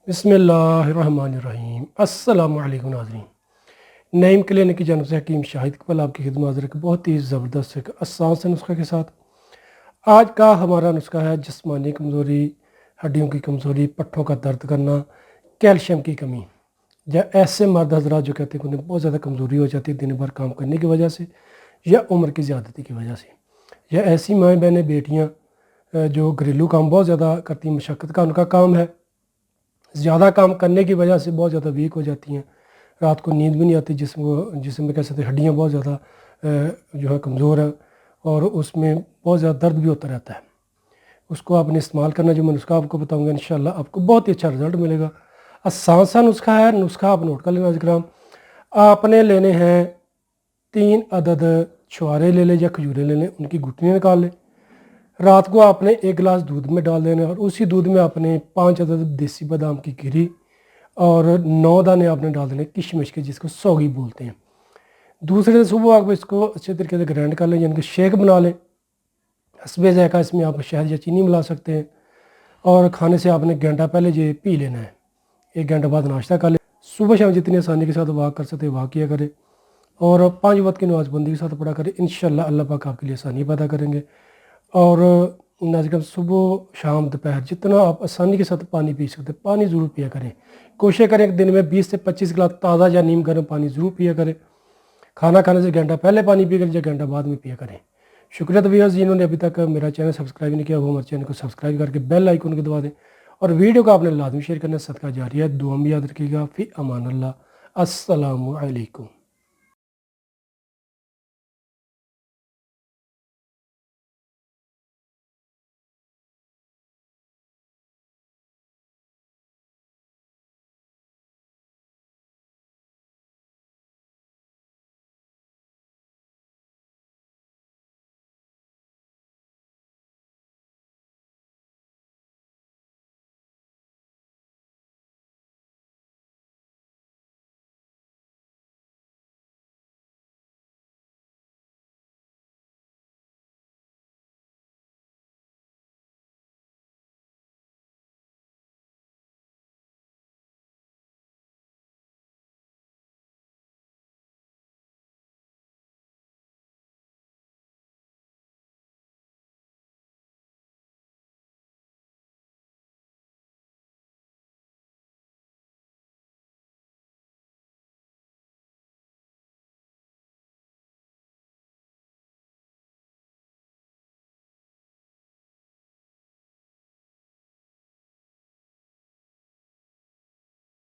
बिस्मिल्लाहिर्रहमानिर्रहीम। अस्सलामु अलैकुम नाज़रीन। नईम क्लिनिक की जानब से हकीम शाहिद इकबाल आपकी खिदमत हाज़िर है बहुत ही ज़बरदस्त एक आसान से नुस्खे के साथ। आज का हमारा नुस्खा है जिस्मानी कमज़ोरी, हड्डियों की कमज़ोरी, पट्ठों का दर्द करना, कैल्शियम की कमी, या ऐसे मर्द हजरात जो कहते हैं कि उन्हें बहुत ज़्यादा कमज़ोरी हो जाती है दिन भर काम करने की वजह से या उम्र की ज़्यादती की वजह से, या ऐसी माएँ बहनें बेटियाँ जो घरेलू काम बहुत ज़्यादा करती, मशक्क़त का उनका काम है, ज़्यादा काम करने की वजह से बहुत ज़्यादा वीक हो जाती हैं, रात को नींद भी नहीं आती, जिसम में कह सकते हैं हड्डियाँ बहुत ज़्यादा जो है कमज़ोर है और उसमें बहुत ज़्यादा दर्द भी होता रहता है। उसको आपने इस्तेमाल करना, जो मैं नुस्खा आपको बताऊँगा इंशाल्लाह आपको बहुत ही अच्छा रिज़ल्ट मिलेगा। आसान सा नुस्खा है, नुस्खा आप नोट कर लेना इकराम। आपने लेने हैं 3 अदद छुहारे ले लें या खजूरें ले लें, उनकी गुठलियाँ निकाल लें। रात को आपने 1 गिलास दूध में डाल देना और उसी दूध में आपने 5 अदद देसी बादाम की गिरी और 9 दाने आपने डाल देने किशमिश के, जिसको सौगी बोलते हैं। दूसरे दिन सुबह आप इसको अच्छे तरीके से ग्राइंड कर लें, यानी कि शेक बना लें। हस्बे ज़ायक़ा इसमें आप शहद या चीनी मिला सकते हैं और खाने से आपने घंटा पहले ये पी लेना है। 1 घंटे बाद नाश्ता कर लें। सुबह शाम जितनी आसानी के साथ वाक कर सकते हैं वाक किया करें और 5 वक्त की नमाज़बंदी के साथ पढ़ा करें। इंशाल्लाह अल्लाह पाक आपके लिए आसानी पैदा करेंगे। और नाज़रीन, सुबह शाम दोपहर जितना आप आसानी के साथ पानी पी सकते हैं, पानी ज़रूर पिया करें। कोशिश करें कि दिन में 20 से 25 गिलास ताज़ा या नीम गर्म पानी ज़रूर पिया करें। खाना खाने से घंटा पहले पानी पिया करें या घंटा बाद में पिया करें। शुक्रिया तो व्यूअर्स जिन्होंने अभी तक मेरा चैनल सब्सक्राइब नहीं किया, वो हमारे चैनल को सब्सक्राइब करके बेल आइकन को दबा दें और वीडियो को आपने लाजमी शेयर करना। सदका जारी है, दुआ में याद रखिएगा। फ़ी अमान अल्लाह। अस्सलामु अलैकुम।